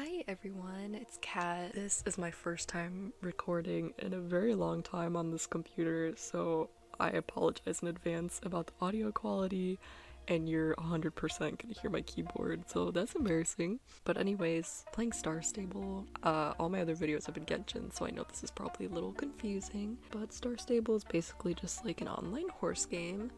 Hi everyone, it's Kat. This is my first time recording in a very long time on this computer, so I apologize in advance about the audio quality, and you're 100% gonna hear my keyboard, so that's embarrassing. But anyways, playing Star Stable. All my other videos have been Genshin, so I know this is probably a little confusing, but Star Stable is basically just like an online horse game,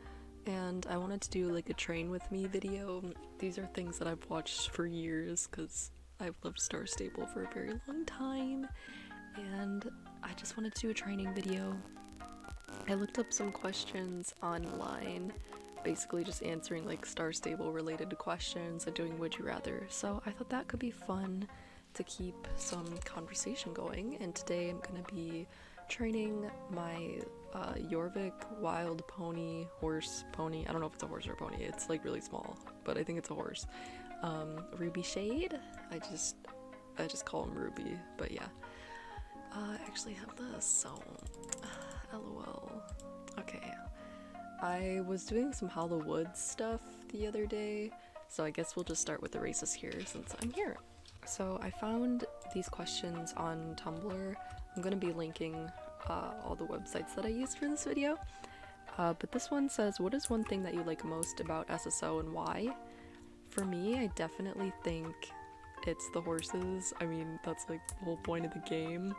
and I wanted to do like a train with me video. These are things that I've watched for years because I've loved Star Stable for a very long time, and I just wanted to do a training video. I looked up some questions online, basically just answering like Star Stable related questions and doing Would You Rather, so I thought that could be fun to keep some conversation going, and today I'm gonna be training my Jorvik wild pony, horse pony, I don't know if it's a horse or a pony, it's like really small, but I think it's a horse. Ruby Shade. I just call him Ruby, but yeah. I actually have this, so lol. Okay. I was doing some Hollow stuff the other day, so I guess we'll just start with the races here since I'm here. So I found these questions on Tumblr. I'm gonna be linking all the websites that I used for this video. But this one says, what is one thing that you like most about SSO and why? For me, I definitely think it's the horses. I mean, that's like the whole point of the game,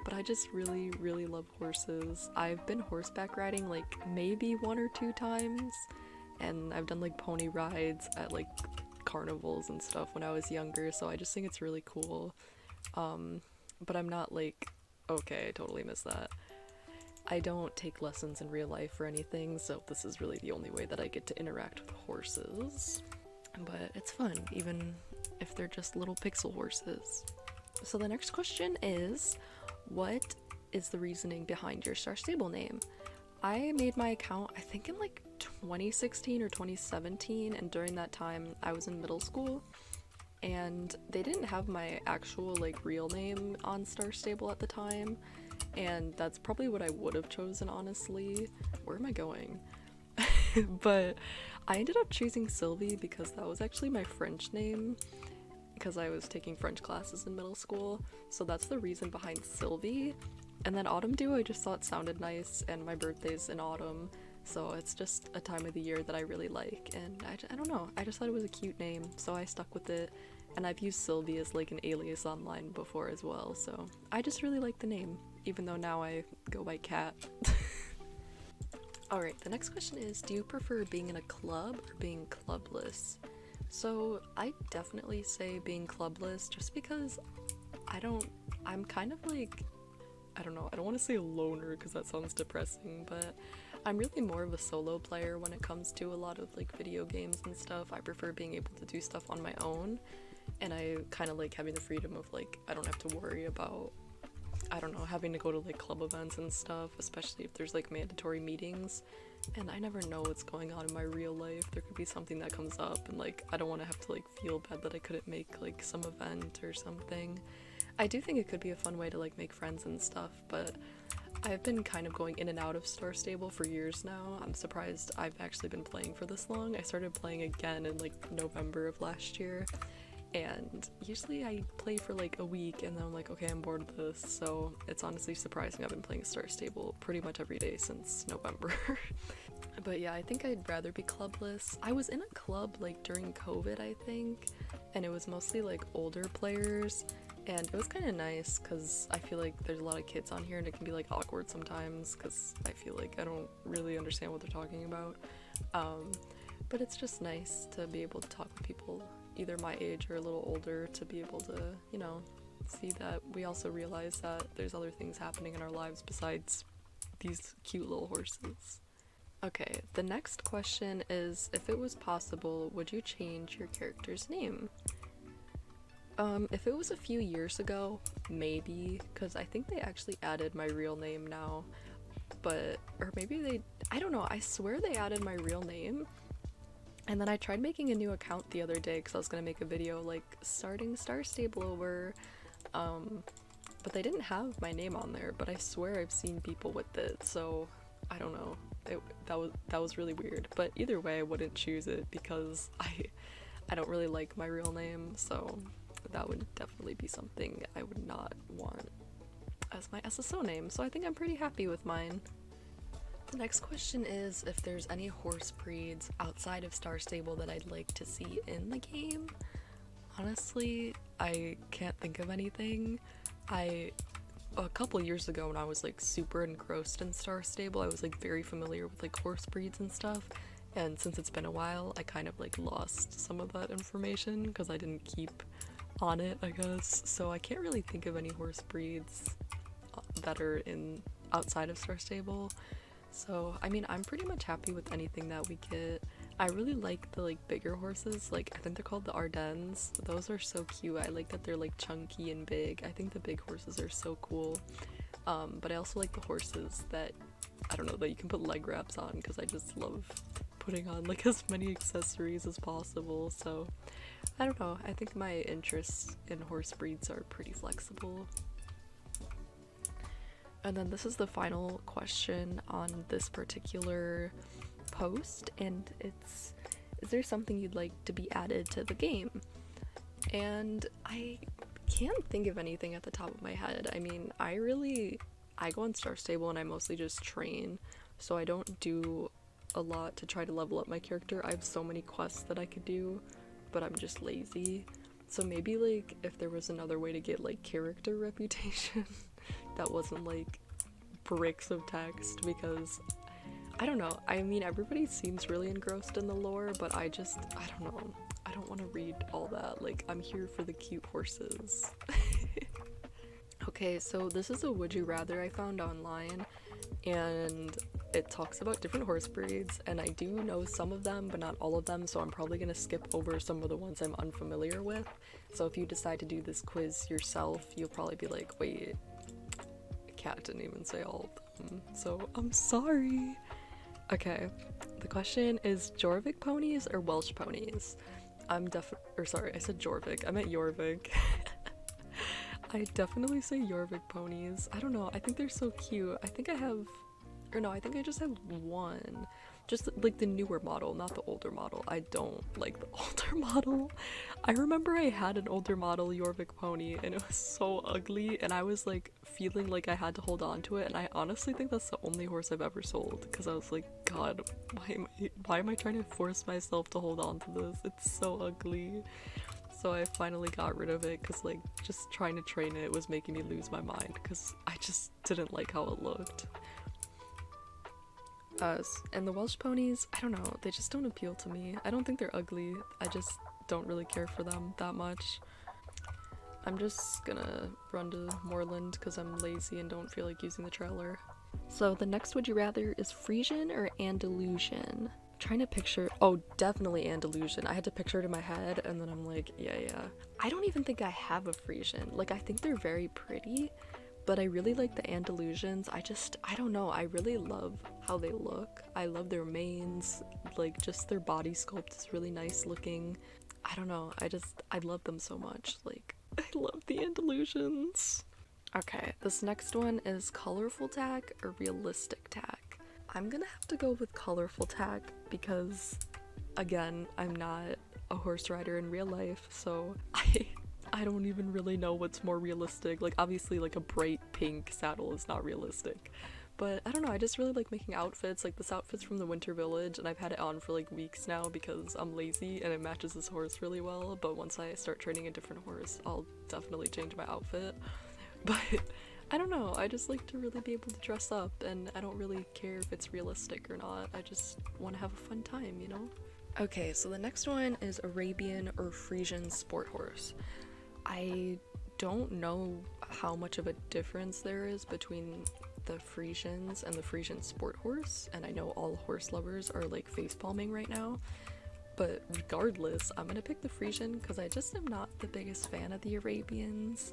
but I just really love horses. I've been horseback riding like maybe 1 or 2 times, and I've done like pony rides at like carnivals and stuff when I was younger, so I just think it's really cool. But I'm not like, okay, I totally miss that. I don't take lessons in real life or anything, so this is really the only way that I get to interact with horses. But it's fun, even if they're just little pixel horses. So the next question is, what is the reasoning behind your Star Stable name? I made my account, I think in like 2016 or 2017, and during that time I was in middle school, and they didn't have my actual like real name on Star Stable at the time, and that's probably what I would have chosen, honestly. Where am I going? But I ended up choosing Sylvie because that was actually my French name, because I was taking French classes in middle school, so that's the reason behind Sylvie. And then Autumndew I just thought sounded nice, and my birthday's in autumn, so it's just a time of the year that I really like, and I don't know, I just thought it was a cute name, so I stuck with it, and I've used Sylvie as like an alias online before as well, so I just really like the name, even though now I go by Cat. Alright, the next question is, do you prefer being in a club or being clubless? So I definitely say being clubless just because I'm kind of like, I don't know, I don't want to say a loner because that sounds depressing, but I'm really more of a solo player when it comes to a lot of like video games and stuff. I prefer being able to do stuff on my own, and I kind of like having the freedom of like, I don't have to worry about, I don't know, having to go to like club events and stuff, especially if there's like mandatory meetings, and I never know what's going on in my real life. There could be something that comes up, and like I don't want to have to like feel bad that I couldn't make like some event or something. I do think it could be a fun way to like make friends and stuff, but I've been kind of going in and out of Star Stable for years now. I'm surprised I've actually been playing for this long. I started playing again in like November of last year, and usually I play for like a week and then I'm like, okay, I'm bored of this, so it's honestly surprising. I've been playing Star Stable pretty much every day since November. But yeah, I think I'd rather be clubless. I was in a club like during COVID, I think, and it was mostly like older players, and it was kind of nice because I feel like there's a lot of kids on here and it can be like awkward sometimes because I feel like I don't really understand what they're talking about. But it's just nice to be able to talk with people either my age or a little older, to be able to, you know, see that we also realize that there's other things happening in our lives besides these cute little horses. Okay, the next question is, if it was possible, would you change your character's name? If it was a few years ago, maybe, because I think they actually added my real name now, but, or maybe they, I don't know, I swear they added my real name. And then I tried making a new account the other day because I was gonna make a video like starting Star Stable over, but they didn't have my name on there, but I swear I've seen people with it, so I don't know. That was really weird, but either way I wouldn't choose it because I don't really like my real name, so that would definitely be something I would not want as my SSO name, so I think I'm pretty happy with mine. The next question is if there's any horse breeds outside of Star Stable that I'd like to see in the game. Honestly, I can't think of anything. A couple years ago when I was like super engrossed in Star Stable, I was like very familiar with like horse breeds and stuff, and since it's been a while, I kind of like lost some of that information because I didn't keep on it, I guess, so I can't really think of any horse breeds that are in outside of Star Stable. So I mean, I'm pretty much happy with anything that we get. I really like the like bigger horses, like I think they're called the Ardennes. Those are so cute. I like that they're like chunky and big. I think the big horses are so cool. But I also like the horses that, I don't know, that you can put leg wraps on, because I just love putting on like as many accessories as possible. So I don't know, I think my interests in horse breeds are pretty flexible. And then this is the final question on this particular post, and it's, is there something you'd like to be added to the game? And I can't think of anything at the top of my head. I mean, I go on Star Stable and I mostly just train, so I don't do a lot to try to level up my character. I have so many quests that I could do, but I'm just lazy. So maybe like if there was another way to get like character reputation that wasn't like bricks of text, because I don't know, I mean everybody seems really engrossed in the lore, but I don't know, I don't want to read all that. Like, I'm here for the cute horses. Okay, so this is a would you rather I found online, and it talks about different horse breeds, and I do know some of them but not all of them, so I'm probably gonna skip over some of the ones I'm unfamiliar with. So if you decide to do this quiz yourself, you'll probably be like, wait, Cat didn't even say all of them, so I'm sorry. Okay, the question is Jorvik ponies or Welsh ponies? Sorry, I said Jorvik, I meant Jorvik. I definitely say Jorvik ponies. I don't know, I think they're so cute. I think I just have one. Just like the newer model, not the older model. I don't like the older model. I remember I had an older model Jorvik pony and it was so ugly, and I was like feeling like I had to hold on to it, and I honestly think that's the only horse I've ever sold, because I was like, God, why am I trying to force myself to hold on to this? It's so ugly. So I finally got rid of it because like just trying to train it was making me lose my mind, because I just didn't like how it looked. And the Welsh ponies, I don't know, they just don't appeal to me. I don't think they're ugly, I just don't really care for them that much. I'm just gonna run to Moorland because I'm lazy and don't feel like using the trailer. So the next would you rather is Frisian or Andalusian? Trying to picture, oh, definitely Andalusian. I had to picture it in my head, and then I'm like, yeah. I don't even think I have a Frisian. Like, I think they're very pretty, but I really like the Andalusians. I don't know, I really love how they look. I love their manes, like just their body sculpt is really nice looking. I don't know, I love them so much. Like, I love the Andalusians. Okay, this next one is colorful tack or realistic tack. I'm gonna have to go with colorful tack because, again, I'm not a horse rider in real life, so I don't even really know what's more realistic. Like, obviously, like a bright pink saddle is not realistic, but I don't know, I just really like making outfits. Like, this outfit's from the Winter Village, and I've had it on for like weeks now because I'm lazy and it matches this horse really well, but once I start training a different horse, I'll definitely change my outfit. But I don't know, I just like to really be able to dress up, and I don't really care if it's realistic or not. I just want to have a fun time, you know? Okay, so the next one is Arabian or Frisian sport horse. I don't know how much of a difference there is between the Frisians and the Frisian sport horse, and I know all horse lovers are like facepalming right now, but regardless, I'm gonna pick the Frisian because I just am not the biggest fan of the Arabians.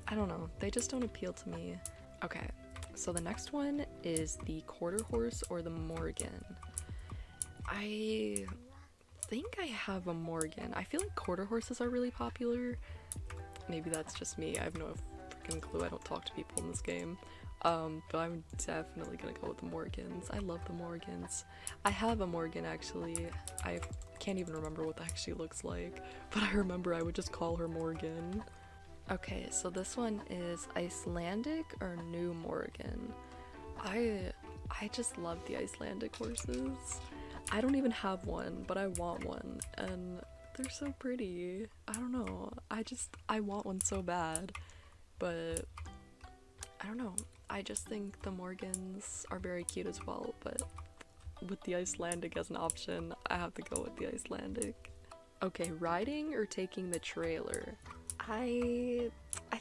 I don't know, they just don't appeal to me. Okay, so the next one is the quarter horse or the Morgan. I think I have a Morgan. I feel like quarter horses are really popular. Maybe that's just me, I have no freaking clue, I don't talk to people in this game. But I'm definitely gonna go with the Morgans. I love the Morgans. I have a Morgan actually. I can't even remember what that actually looks like, but I remember I would just call her Morgan. Okay, so this one is Icelandic or New Morgan. I just love the Icelandic horses. I don't even have one, but I want one, and they're so pretty. I don't know. I want one so bad, but I don't know. I just think the Morgans are very cute as well, but with the Icelandic as an option, I have to go with the Icelandic. Okay, riding or taking the trailer? I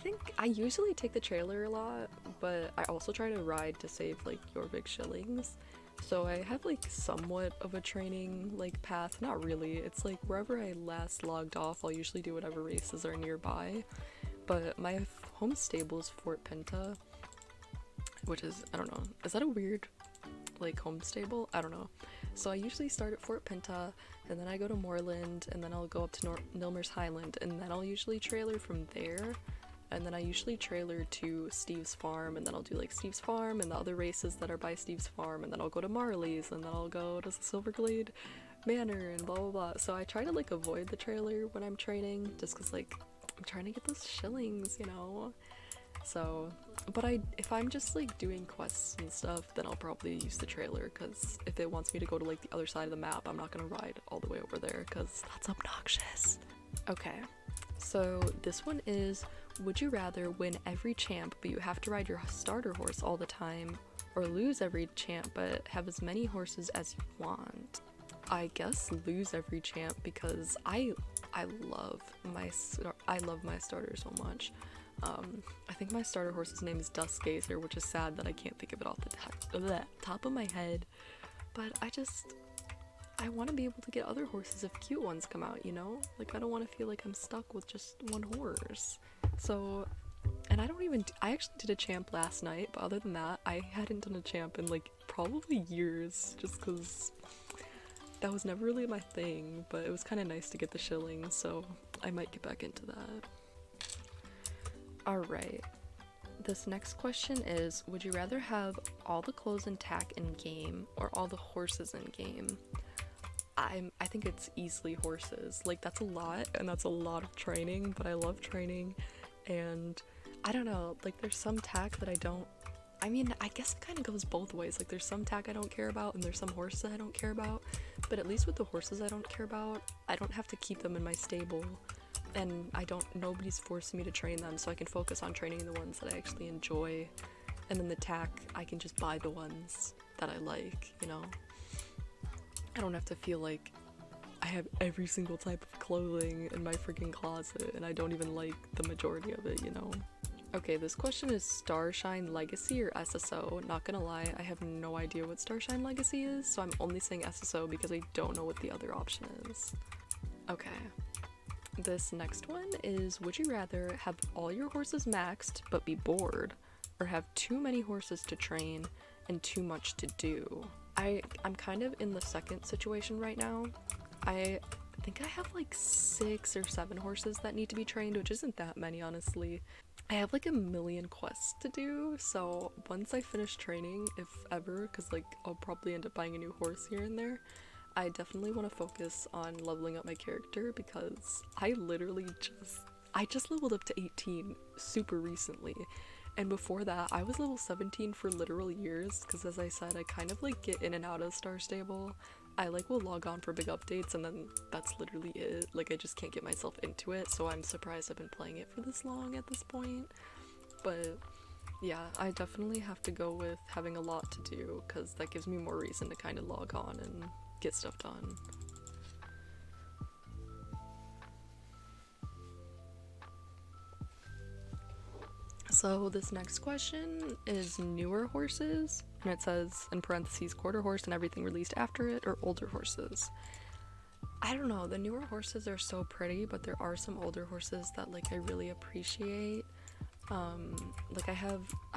think I usually take the trailer a lot, but I also try to ride to save like your big shillings. So I have like somewhat of a training like path, not really. It's like wherever I last logged off, I'll usually do whatever races are nearby. But my home stable is Fort Pinta, which is, I don't know, is that a weird like home stable? I don't know. So I usually start at Fort Pinta, and then I go to Moorland, and then I'll go up to Nilmer's Highland, and then I'll usually trailer from there, and then I usually trailer to Steve's Farm, and then I'll do like Steve's Farm and the other races that are by Steve's Farm, and then I'll go to Marley's, and then I'll go to Silverglade Manor, and blah blah blah. So I try to like avoid the trailer when I'm training, just cause like I'm trying to get those shillings, you know? So, but if I'm just like doing quests and stuff, then I'll probably use the trailer, because if it wants me to go to like the other side of the map, I'm not gonna ride all the way over there because that's obnoxious. Okay, so this one is, would you rather win every champ but you have to ride your starter horse all the time, or lose every champ but have as many horses as you want? I guess lose every champ, because I love my starter so much. I think my starter horse's name is Duskgazer, which is sad that I can't think of it off the top of my head, but I want to be able to get other horses if cute ones come out, you know? Like, I don't want to feel like I'm stuck with just one horse. So, and I actually did a champ last night, but other than that, I hadn't done a champ in like probably years, just because that was never really my thing, but it was kind of nice to get the shillings, so I might get back into that. Alright, this next question is, would you rather have all the clothes and tack in game or all the horses in game? I think it's easily horses. Like, that's a lot, and that's a lot of training, but I love training, and I don't know, like, there's some tack that I mean, I guess it kind of goes both ways. Like, there's some tack I don't care about, and there's some horses I don't care about, but at least with the horses I don't care about, I don't have to keep them in my stable, and nobody's forcing me to train them, so I can focus on training the ones that I actually enjoy, and then the tack, I can just buy the ones that I like, you know? I don't have to feel like I have every single type of clothing in my freaking closet, and I don't even like the majority of it, you know? Okay, this question is Starshine Legacy or SSO. Not gonna lie, I have no idea what Starshine Legacy is, so I'm only saying SSO because I don't know what the other option is. Okay. This next one is, would you rather have all your horses maxed but be bored, or have too many horses to train and too much to do? I'm kind of in the second situation right now. I think I have like 6 or 7 horses that need to be trained, which isn't that many, honestly. I have like a million quests to do, so once I finish training, if ever, because like I'll probably end up buying a new horse here and there, I definitely want to focus on leveling up my character, because I just leveled up to 18 super recently, and before that I was level 17 for literal years, because as I said, I kind of like get in and out of Star Stable. I like will log on for big updates, and then that's literally it. Like, I just can't get myself into it, so I'm surprised I've been playing it for this long at this point. But yeah, I definitely have to go with having a lot to do, because that gives me more reason to kind of log on and get stuff done. So this next question is newer horses, and it says in parentheses quarter horse and everything released after it, or older horses. I don't know, the newer horses are so pretty, but there are some older horses that like I really appreciate. Like I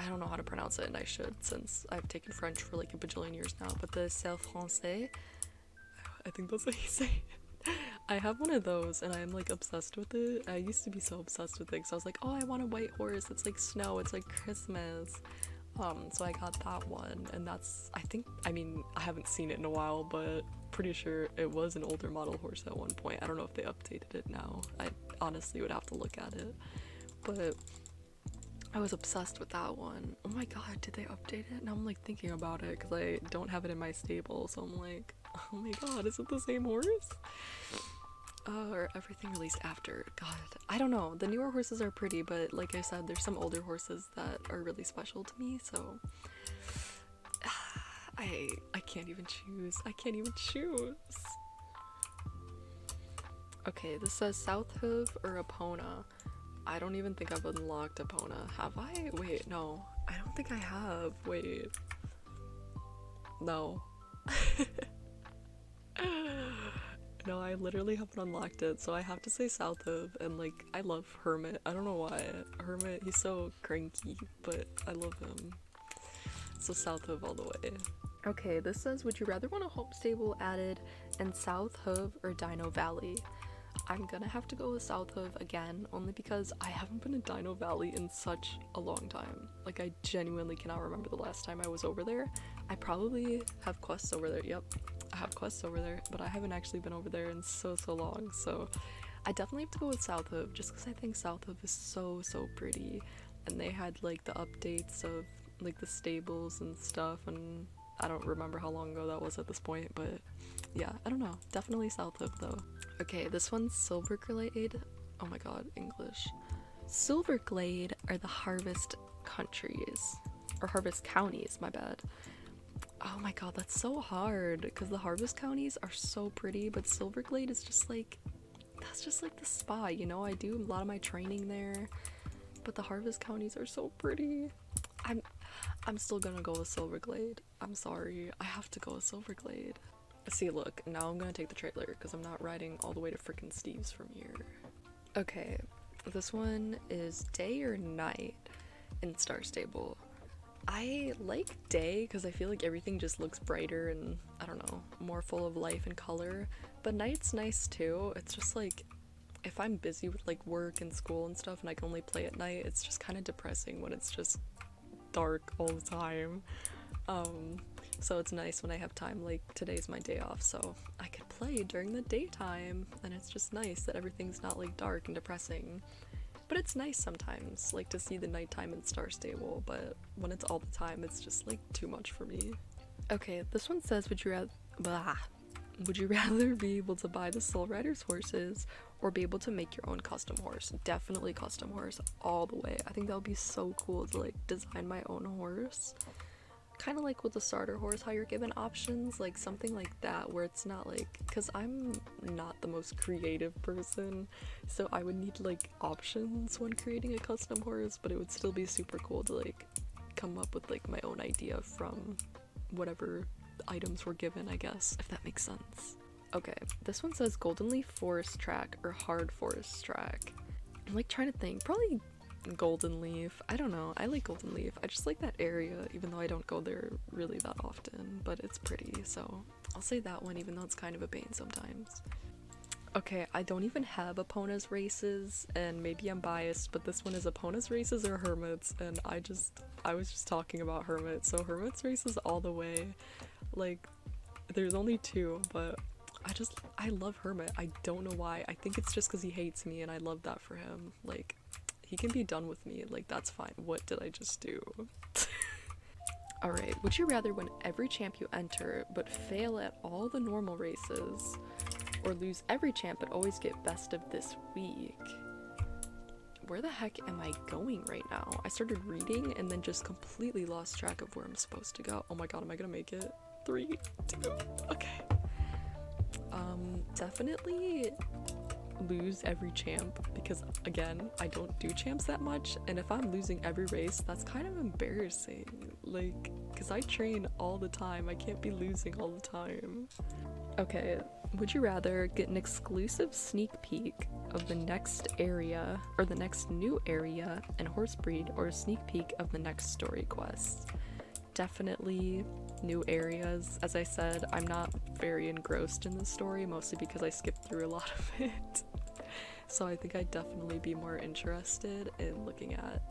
don't know how to pronounce it, and I should, since I've taken French for like a bajillion years now, but the Self Français, I think that's what you say it. I have one of those, and I'm like obsessed with it. I used to be so obsessed with it, because I was like, oh, I want a white horse, it's like snow, it's like Christmas. So I got that one, and that's, I mean, I haven't seen it in a while, but pretty sure it was an older model horse at one point. I don't know if they updated it now. I honestly would have to look at it, but I was obsessed with that one. Oh my god, did they update it? Now I'm like thinking about it because I don't have it in my stable, so I'm like, oh my god, is it the same horse? Or everything released after. God, I don't know. The newer horses are pretty, but like I said, there's some older horses that are really special to me, so I can't even choose. I can't even choose. Okay, this says South Hoof or Epona. I don't even think I've unlocked Epona. Have I? Wait, no. I don't think I have. Wait. No. No, I literally haven't unlocked it, so I have to say South Hoof, and like, I love Hermit. I don't know why. Hermit, he's so cranky, but I love him. So South Hoof all the way. Okay, this says, would you rather want a home stable added in South Hoof or Dino Valley? I'm gonna have to go with South Hoof again, only because I haven't been in Dino Valley in such a long time. Like, I genuinely cannot remember the last time I was over there. I probably have quests over there. Yep, I have quests over there, but I haven't actually been over there in so long, so I definitely have to go with South Hoof, just because I think South Hoof is so pretty, and they had like the updates of like the stables and stuff, and I don't remember how long ago that was at this point, but yeah, I don't know. Definitely South Hoof though. Okay, this one's Silverglade. Oh my god, English. Silverglade are the harvest countries, or harvest counties, my bad. Oh my god, that's so hard, because the harvest counties are so pretty, but Silverglade is just like, that's just like the spot, you know? I do a lot of my training there, but the harvest counties are so pretty. I'm still gonna go with Silverglade. I'm sorry, I have to go with Silverglade. See, look, now I'm gonna take the trailer because I'm not riding all the way to frickin' Steve's from here. Okay, this one is day or night in Star Stable. I like day because I feel like everything just looks brighter and, I don't know, more full of life and color, but night's nice too. It's just like, if I'm busy with like work and school and stuff and I can only play at night, it's just kind of depressing when it's just dark all the time. So it's nice when I have time, like today's my day off, so I could play during the daytime, and it's just nice that everything's not like dark and depressing. But it's nice sometimes, like to see the nighttime in Star Stable, but when it's all the time, it's just like too much for me. Okay, this one says, would you rather be able to buy the Soul Riders horses or be able to make your own custom horse? Definitely custom horse all the way. I think that would be so cool to like design my own horse. Kind of like with the starter horse, how you're given options, like something like that, where it's not like, because I'm not the most creative person, so I would need like options when creating a custom horse, but it would still be super cool to like come up with like my own idea from whatever items were given, I guess, if that makes sense. Okay, this one says Golden Leaf Forest Track or Hard Forest Track. I'm like trying to think, probably Golden Leaf. I don't know, I like Golden Leaf. I just like that area, even though I don't go there really that often, but it's pretty, so I'll say that one, even though it's kind of a pain sometimes. Okay, I don't even have Epona's races, and maybe I'm biased, but this one is Epona's races or Hermit's, and I was just talking about Hermit, so Hermit's races all the way. Like, there's only two, but I love Hermit. I don't know why. I think it's just because he hates me, and I love that for him. Like, he can be done with me, like, that's fine. What did I just do? Alright, would you rather win every champ you enter but fail at all the normal races, or lose every champ but always get best of this week? Where the heck am I going right now? I started reading and then just completely lost track of where I'm supposed to go. Oh my god, am I gonna make it? 3, 2, okay. Definitely lose every champ, because again, I don't do champs that much, and if I'm losing every race, that's kind of embarrassing, like, because I train all the time. I can't be losing all the time. Okay, would you rather get an exclusive sneak peek of the next area, or the next new area and horse breed, or a sneak peek of the next story quest? Definitely new areas. As I said, I'm not very engrossed in the story, mostly because I skipped through a lot of it. So I think I'd definitely be more interested in looking at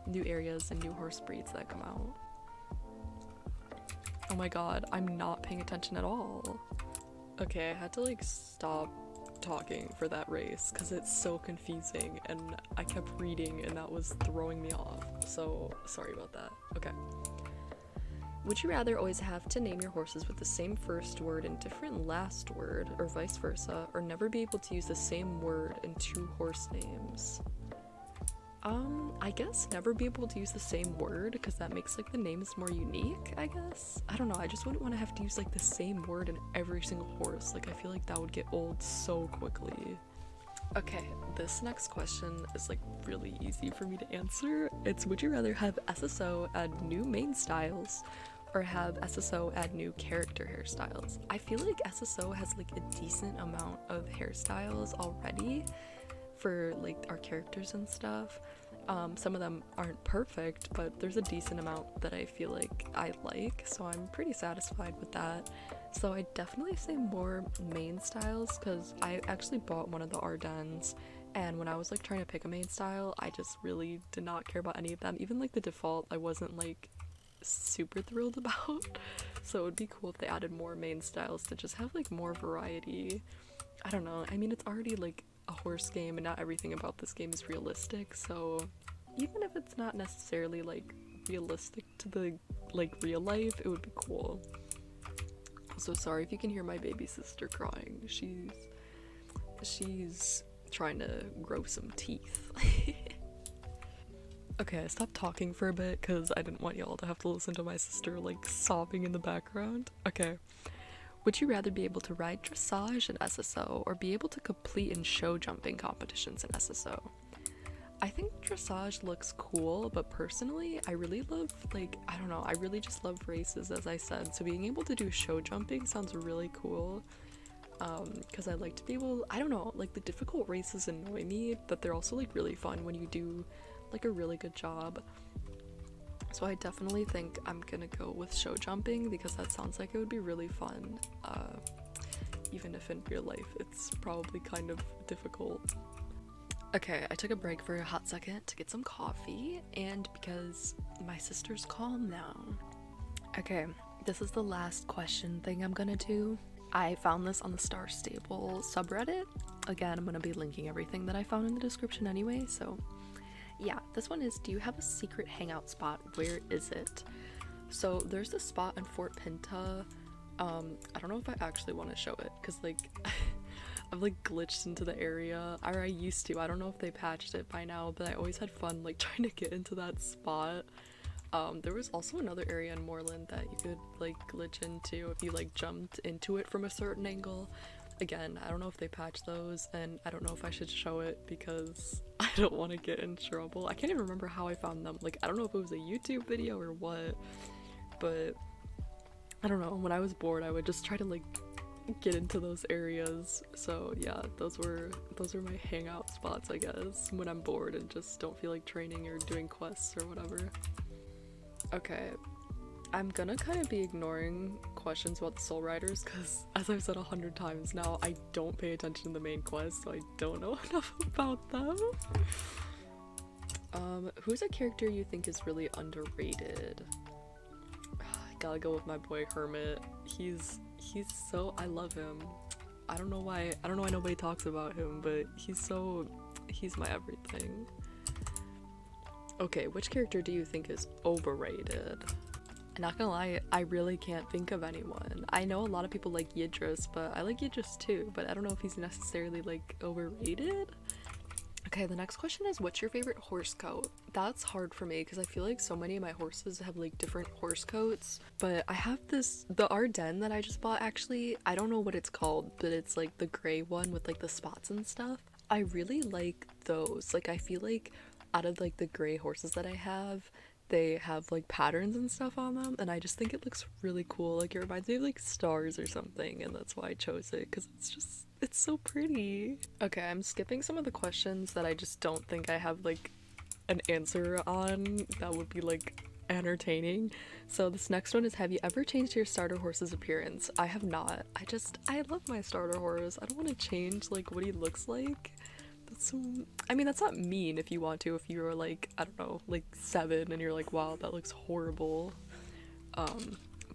new areas and new horse breeds that come out. Oh my god, I'm not paying attention at all. Okay, I had to like stop talking for that race because it's so confusing and I kept reading and that was throwing me off. So sorry about that. Okay. Would you rather always have to name your horses with the same first word and different last word, or vice versa, or never be able to use the same word in two horse names? I guess never be able to use the same word because that makes like the names more unique, I guess. I don't know, I just wouldn't want to have to use like the same word in every single horse. Like I feel like that would get old so quickly. Okay, this next question is like really easy for me to answer. It's, would you rather have SSO add new main styles or have SSO add new character hairstyles? I feel like SSO has like a decent amount of hairstyles already for like our characters and stuff. Some of them aren't perfect, but there's a decent amount that I feel like I like, so I'm pretty satisfied with that. So I definitely say more main styles because I actually bought one of the Ardennes, and when I was like trying to pick a main style, I just really did not care about any of them. Even like the default, I wasn't like super thrilled about. So it would be cool if they added more main styles to just have like more variety. I don't know, I mean, it's already like a horse game and not everything about this game is realistic, so even if it's not necessarily like realistic to the like real life, it would be cool. So sorry if you can hear my baby sister crying. She's trying to grow some teeth. Okay, I stopped talking for a bit because I didn't want y'all to have to listen to my sister like sobbing in the background. Okay. Would you rather be able to ride dressage in SSO or be able to compete in show jumping competitions in SSO? I think dressage looks cool, but personally, I really love, like, I don't know, I really just love races, as I said, so being able to do show jumping sounds really cool, because I like to be able, I don't know, like, the difficult races annoy me, but they're also, like, really fun when you do, like, a really good job. So I definitely think I'm gonna go with show jumping because that sounds like it would be really fun, even if in real life it's probably kind of difficult. Okay, I took a break for a hot second to get some coffee and because my sister's calm now. Okay, this is the last question thing I'm gonna do. I found this on the Star Stable subreddit. Again, I'm gonna be linking everything that I found in the description anyway, so yeah, this one is, do you have a secret hangout spot? Where is it? So there's this spot in Fort Pinta. I don't know if I actually want to show it because like I've like glitched into the area, or I used to. I don't know if they patched it by now, but I always had fun like trying to get into that spot. There was also another area in Moreland that you could like glitch into if you like jumped into it from a certain angle. Again, I don't know if they patched those, and I don't know if I should show it because I don't want to get in trouble. I can't even remember how I found them. Like, I don't know if it was a YouTube video or what, but I don't know. When I was bored, I would just try to like get into those areas. So yeah, those were my hangout spots, I guess, when I'm bored and just don't feel like training or doing quests or whatever. Okay. I'm gonna kind of be ignoring questions about the Soul Riders because, as I've said 100 times now, I don't pay attention to the main quest, so I don't know enough about them. Who's a character you think is really underrated? I gotta go with my boy Hermit. He's so, I love him. I don't know why nobody talks about him, but he's my everything. Okay, which character do you think is overrated? I'm not gonna lie, I really can't think of anyone. I know a lot of people like Yidris, but I like Yidris too, but I don't know if he's necessarily like overrated. Okay, the next question is, what's your favorite horse coat? That's hard for me because I feel like so many of my horses have like different horse coats, but I have the Ardenne that I just bought actually. I don't know what it's called, but it's like the gray one with like the spots and stuff. I really like those. Like I feel like out of like the gray horses that I have, they have like patterns and stuff on them, and I just think it looks really cool. Like it reminds me of like stars or something, and that's why I chose it, because it's so pretty. Okay, I'm skipping some of the questions that I just don't think I have like an answer on that would be like entertaining. So this next one is, have you ever changed your starter horse's appearance? I have not. I love my starter horse. I don't want to change like what he looks like. I mean, that's not mean if you want to, if you're like, I don't know, like 7 and you're like, wow, that looks horrible.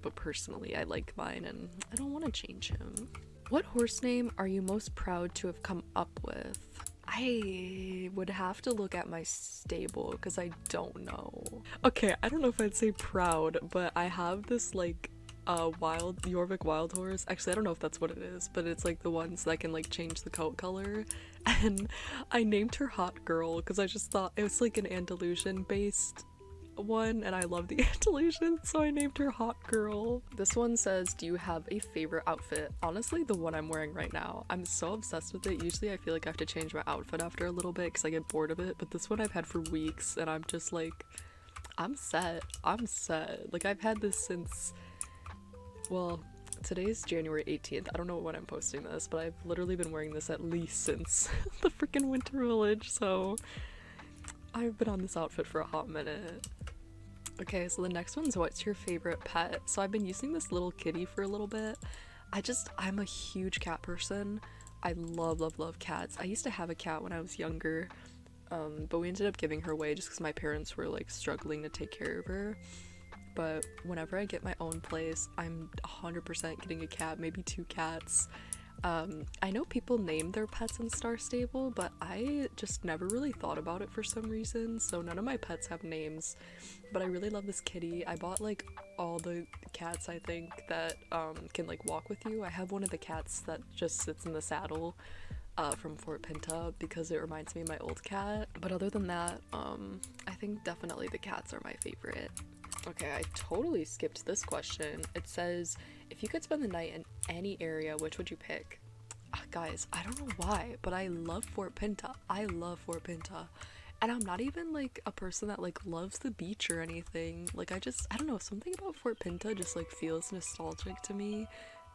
but personally I like mine and I don't want to change him. What horse name are you most proud to have come up with? I would have to look at my stable because I don't know. Okay, I don't know if I'd say proud, but I have this like wild Jorvik wild horse. Actually, I don't know if that's what it is, but it's like the ones that can like change the coat color. And I named her Hot Girl because I just thought it was like an Andalusian based one and I love the Andalusian, so I named her Hot Girl. This one says, do you have a favorite outfit? Honestly, the one I'm wearing right now. I'm so obsessed with it. Usually I feel like I have to change my outfit after a little bit because I get bored of it, but this one I've had for weeks and I'm just like, I'm set. Like I've had this since, well, today's January 18th. I don't know when I'm posting this, but I've literally been wearing this at least since the freaking Winter Village, so I've been on this outfit for a hot minute. Okay, so the next one's what's your favorite pet? So I've been using this little kitty for a little bit. I'm a huge cat person. I love cats. I used to have a cat when I was younger, but we ended up giving her away just because my parents were like struggling to take care of her. But whenever I get my own place, I'm 100% getting a cat, maybe 2 cats. I know people name their pets in Star Stable, but I just never really thought about it for some reason, so none of my pets have names, but I really love this kitty. I bought like all the cats I think that can like walk with you. I have one of the cats that just sits in the saddle from Fort Pinta because it reminds me of my old cat, but other than that, I think definitely the cats are my favorite. Okay, I totally skipped this question. It says, if you could spend the night in any area, which would you pick? Guys, I don't know why, but I love Fort Pinta. I love Fort Pinta. And I'm not even like a person that like loves the beach or anything. Like I don't know, something about Fort Pinta just like feels nostalgic to me.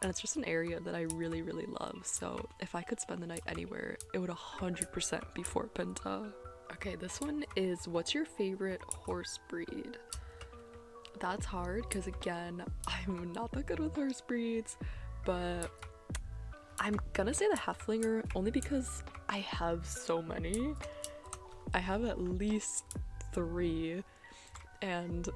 And it's just an area that I really love. So if I could spend the night anywhere, it would 100% be Fort Pinta. Okay, this one is, what's your favorite horse breed? That's hard because again, I'm not that good with horse breeds, but I'm gonna say the Haflinger only because I have so many. I have at least 3 and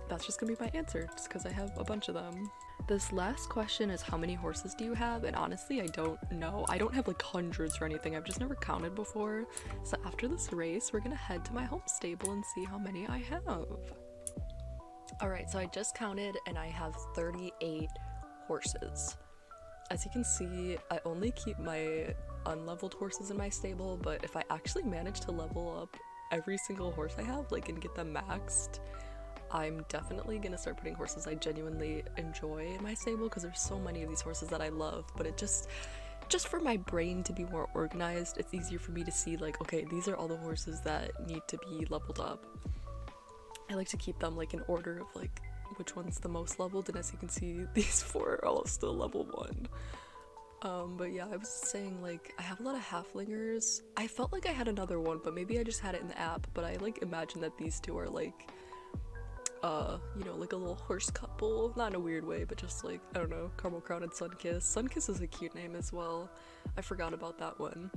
that's just gonna be my answer just because I have a bunch of them. This last question is, how many horses do you have? And honestly, I don't know. I don't have like hundreds or anything. I've just never counted before. So after this race, we're gonna head to my home stable and see how many I have. Alright, so I just counted and I have 38 horses. As you can see, I only keep my unleveled horses in my stable, but if I actually manage to level up every single horse I have, like, and get them maxed, I'm definitely gonna start putting horses I genuinely enjoy in my stable because there's so many of these horses that I love, but it just for my brain to be more organized, it's easier for me to see like, okay, these are all the horses that need to be leveled up. I like to keep them like in order of like which one's the most leveled, and as you can see, these 4 are all still level 1. But yeah, I was saying like I have a lot of Haflingers. I felt like I had another one, but maybe I just had it in the app, but I like imagine that these 2 are like you know, like a little horse couple, not in a weird way, but just like, I don't know, Caramel Crown and Sunkiss. Sunkiss is a cute name as well. I forgot about that one.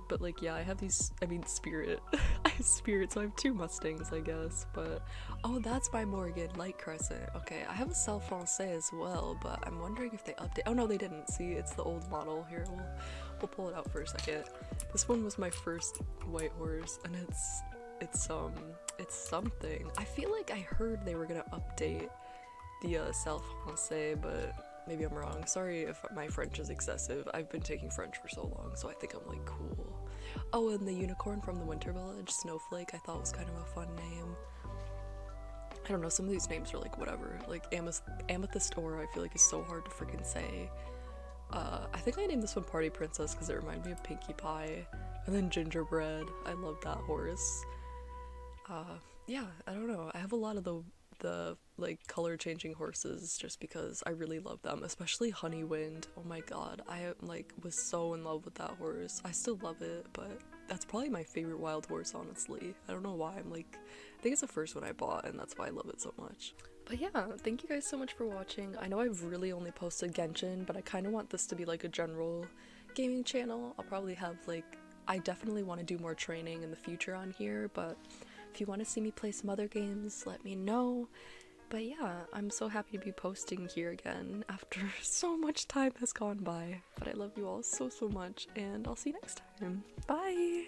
But like, yeah, I have these, I mean, Spirit. I have Spirit, so I have 2 Mustangs, I guess, but, oh, that's my Morgan, Light Crescent. Okay, I have a Selle Francais as well, but I'm wondering if they update. Oh no, they didn't. See, it's the old model. Here, we'll pull it out for a second. This one was my first white horse, and it's something. I feel like I heard they were gonna update the Selle Francais, but maybe I'm wrong. Sorry if my French is excessive. I've been taking French for so long, so I think I'm like cool. Oh, and the unicorn from the Winter Village, Snowflake, I thought was kind of a fun name. I don't know, some of these names are like whatever. Like Amethyst Aura, I feel like is so hard to freaking say. I think I named this one Party Princess because it reminded me of Pinkie Pie. And then Gingerbread, I love that horse. Yeah, I don't know. I have a lot of the like color changing horses just because I really love them, especially Honeywind. Oh my god, I like was so in love with that horse. I still love it, but that's probably my favorite wild horse, honestly. I don't know why. I'm like, I think it's the first one I bought and that's why I love it so much. But yeah, thank you guys so much for watching. I know I've really only posted Genshin, but I kind of want this to be like a general gaming channel. I'll probably have like, I definitely want to do more training in the future on here, but if you want to see me play some other games, let me know. But yeah, I'm so happy to be posting here again after so much time has gone by. But I love you all so much, and I'll see you next time. Bye!